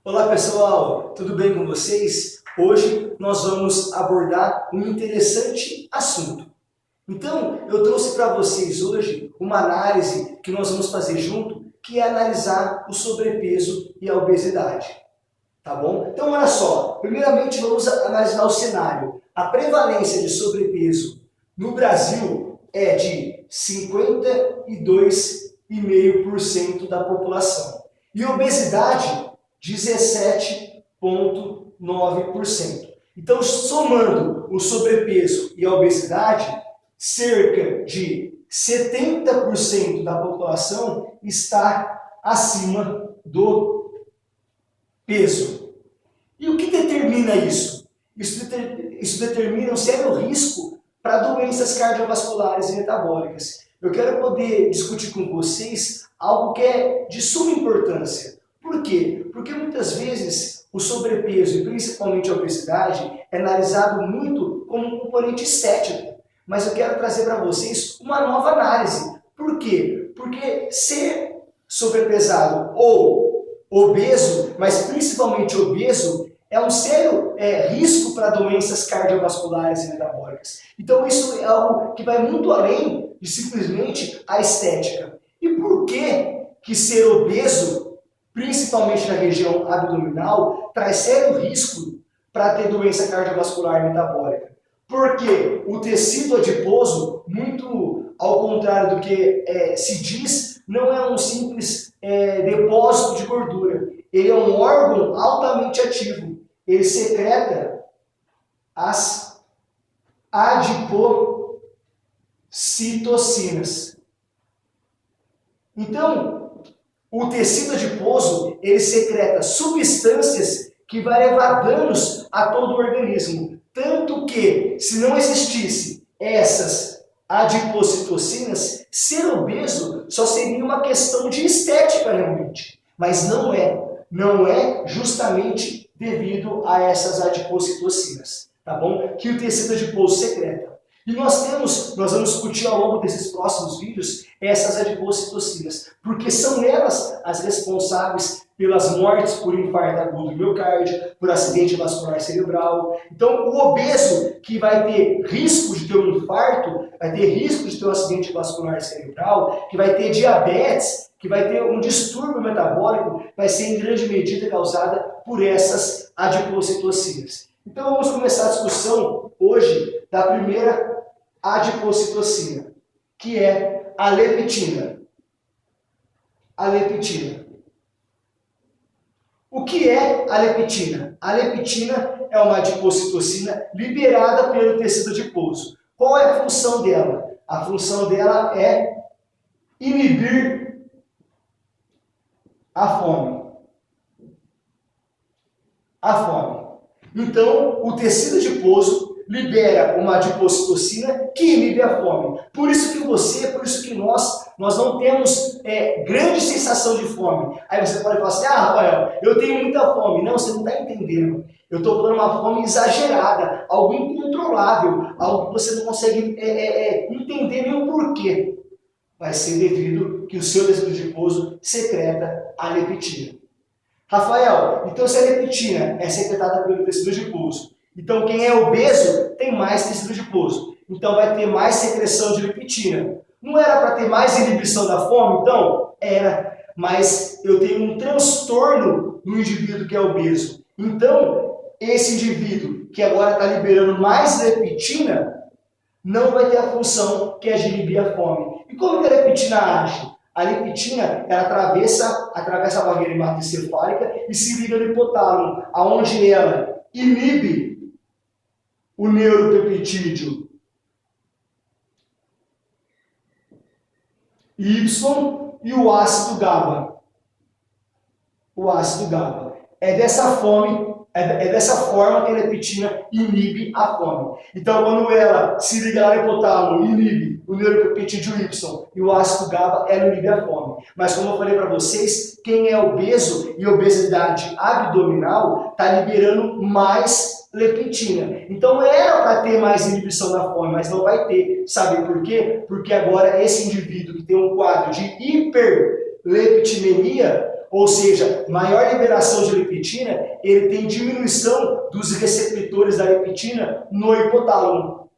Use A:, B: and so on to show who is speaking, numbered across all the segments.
A: Olá pessoal, tudo bem com vocês? Hoje nós vamos abordar um interessante assunto. Então, eu trouxe para vocês hoje uma análise que nós vamos fazer junto, que é analisar o sobrepeso e a obesidade. Tá bom? Então, olha só, primeiramente vamos analisar o cenário. A prevalência de sobrepeso no Brasil é de 52,5% da população. E obesidade, 17,9%. Então, somando o sobrepeso e a obesidade, cerca de 70% da população está acima do peso. E o que determina isso? Isso determina um sério risco para doenças cardiovasculares e metabólicas. Eu quero poder discutir com vocês algo que é de suma importância. Por quê? Porque muitas vezes o sobrepeso e principalmente a obesidade é analisado muito como um componente estético. Mas eu quero trazer para vocês uma nova análise. Por quê? Porque ser sobrepesado ou obeso, mas principalmente obeso, é um sério risco para doenças cardiovasculares e metabólicas. Então isso é algo que vai muito além de simplesmente a estética. E por que ser obeso, principalmente na região abdominal, traz sério risco para ter doença cardiovascular e metabólica? Porque o tecido adiposo, muito ao contrário do que se diz, não é um simples depósito de gordura. Ele é um órgão altamente ativo. Ele secreta as adipocitocinas. Então, o tecido adiposo, ele secreta substâncias que vai levar danos a todo o organismo. Tanto que, se não existisse essas adipocitocinas, ser obeso só seria uma questão de estética realmente. Mas não é. Não é justamente devido a essas adipocitocinas, tá bom? Que o tecido adiposo secreta. E nós vamos discutir ao longo desses próximos vídeos essas adipocitocinas, porque são elas as responsáveis pelas mortes por infarto agudo do miocárdio, por acidente vascular cerebral. Então, o obeso que vai ter risco de ter um infarto, vai ter risco de ter um acidente vascular cerebral, que vai ter diabetes, que vai ter um distúrbio metabólico, vai ser em grande medida causada por essas adipocitocinas. Então, vamos começar a discussão hoje da primeira adipocitocina, que é a leptina. A leptina. O que é a leptina? A leptina é uma adipocitocina liberada pelo tecido adiposo. Qual é a função dela? A função dela é inibir a fome. A fome. Então, o tecido adiposo libera uma adipocitocina que inibe a fome. Por isso que nós não temos grande sensação de fome. Aí você pode falar assim, Rafael, eu tenho muita fome. Não, você não está entendendo. Eu estou falando uma fome exagerada, algo incontrolável, algo que você não consegue entender nem o porquê. Vai ser devido que o seu tecido adiposo secreta a leptina. Rafael, então se a leptina é secretada pelo tecido adiposo, então quem é obeso tem mais tecido adiposo, então vai ter mais secreção de leptina. Não era para ter mais inibição da fome? Então, era, mas eu tenho um transtorno no indivíduo que é obeso. Então, esse indivíduo que agora está liberando mais leptina, não vai ter a função que é de inibir a fome. E como que a leptina age? A leptina, ela atravessa a barreira hematoencefálica e se liga no hipotálamo, aonde ela inibe o neuropeptídeo Y e o ácido GABA. O ácido GABA. É dessa forma que a leptina inibe a fome. Então, quando ela se liga lá no hipotálamo, inibe o neuropeptídeo Y e o ácido GABA, ela inibe a fome. Mas como eu falei para vocês, quem é obeso e obesidade abdominal está liberando mais leptina. Então era para ter mais inibição da fome, mas não vai ter. Sabe por quê? Porque agora esse indivíduo que tem um quadro de hiperleptinemia, ou seja, maior liberação de leptina, ele tem diminuição dos receptores da leptina no hipotálamo.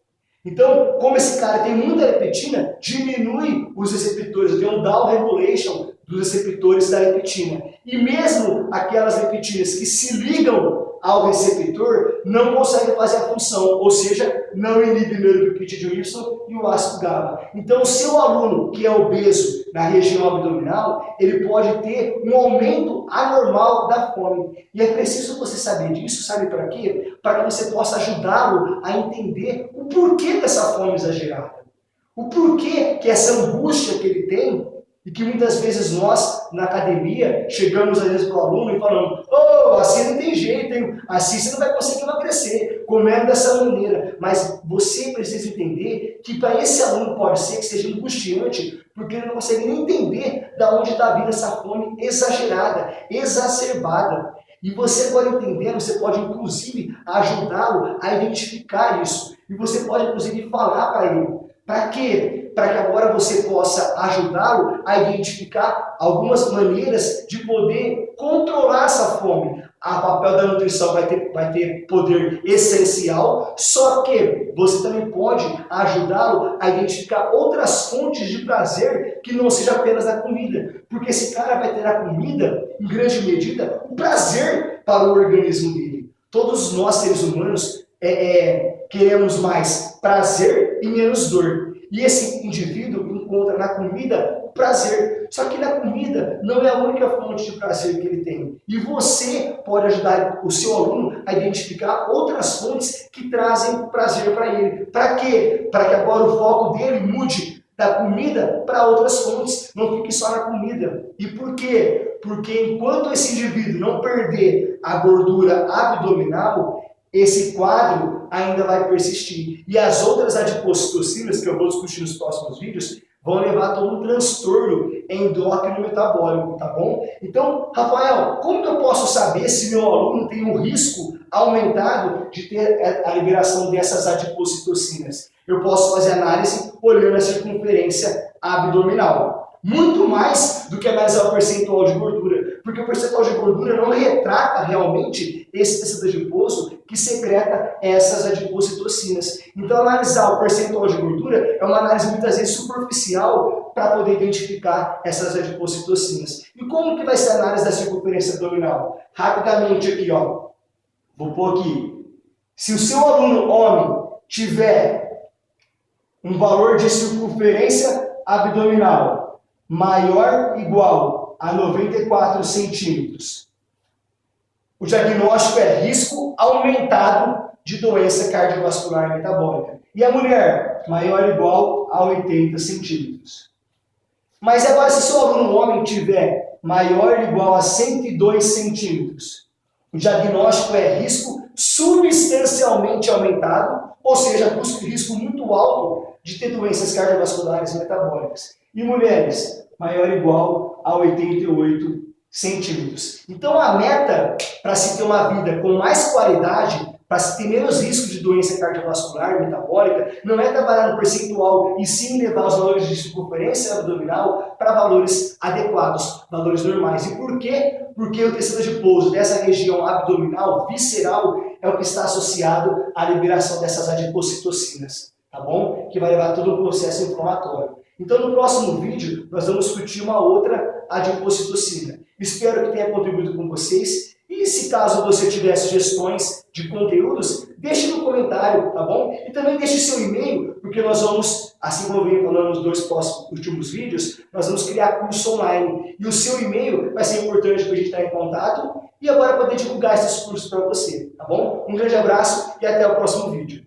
A: Então, como esse cara tem muita leptina, diminui os receptores, tem um down regulation dos receptores da leptina. E mesmo aquelas leptinas que se ligam ao receptor não conseguem fazer a função, ou seja, não inibe o neuropeptídeo Y e o ácido GABA. Então, o seu aluno que é obeso na região abdominal, ele pode ter um aumento anormal da fome. E é preciso você saber disso, sabe para quê? Para que você possa ajudá-lo a entender o porquê dessa fome exagerada. O porquê que essa angústia que ele tem, e que muitas vezes nós, na academia, chegamos às vezes para o aluno e falamos: oh, assim não tem jeito, hein? Assim você não vai conseguir emagrecer, comendo dessa maneira. Mas você precisa entender que para esse aluno pode ser que seja angustiante, porque ele não consegue nem entender de onde está vindo essa fome exagerada, exacerbada. E você pode entender, você pode inclusive ajudá-lo a identificar isso. E você pode inclusive falar para ele. Para quê? Para que agora você possa ajudá-lo a identificar algumas maneiras de poder controlar essa fome. O papel da nutrição vai ter poder essencial, só que você também pode ajudá-lo a identificar outras fontes de prazer que não seja apenas a comida. Porque esse cara vai ter a comida, em grande medida, o prazer para o organismo dele. Todos nós, seres humanos, queremos mais prazer e menos dor. E esse indivíduo encontra na comida o prazer. Só que na comida não é a única fonte de prazer que ele tem. E você pode ajudar o seu aluno a identificar outras fontes que trazem prazer para ele. Para quê? Para que agora o foco dele mude da comida para outras fontes. Não fique só na comida. E por quê? Porque enquanto esse indivíduo não perder a gordura abdominal, esse quadro ainda vai persistir. E as outras adipocitocinas, que eu vou discutir nos próximos vídeos, vão levar a todo um transtorno endócrino metabólico, tá bom? Então, Rafael, como que eu posso saber se meu aluno tem um risco aumentado de ter a liberação dessas adipocitocinas? Eu posso fazer análise olhando a circunferência abdominal. Muito mais do que analisar o percentual de gordura, porque o percentual de gordura não retrata realmente esse tecido adiposo que secreta essas adipocitocinas. Então, analisar o percentual de gordura é uma análise muitas vezes superficial para poder identificar essas adipocitocinas. E como que vai ser a análise da circunferência abdominal? Rapidamente aqui, ó. Vou pôr aqui. Se o seu aluno homem tiver um valor de circunferência abdominal maior ou igual a 94 centímetros, o diagnóstico é risco aumentado de doença cardiovascular e metabólica. E a mulher, maior ou igual a 80 centímetros. Mas agora, se seu aluno homem tiver maior ou igual a 102 centímetros, o diagnóstico é risco substancialmente aumentado, ou seja, risco muito alto de ter doenças cardiovasculares e metabólicas. E mulheres, maior ou igual a 88 centímetros. Então a meta para se ter uma vida com mais qualidade, para se ter menos risco de doença cardiovascular e metabólica, não é trabalhar no percentual e sim levar os valores de circunferência abdominal para valores adequados, valores normais. E por quê? Porque o tecido adiposo dessa região abdominal, visceral, é o que está associado à liberação dessas adipocitocinas, tá bom? Que vai levar a todo o processo inflamatório. Então, no próximo vídeo, nós vamos discutir uma outra adipocitocina. Espero que tenha contribuído com vocês. E se caso você tiver sugestões de conteúdos, deixe no comentário, tá bom? E também deixe seu e-mail, porque nós vamos, assim como eu venho falando nos dois últimos vídeos, nós vamos criar curso online. E o seu e-mail vai ser importante para a gente estar em contato e agora poder divulgar esses cursos para você, tá bom? Um grande abraço e até o próximo vídeo.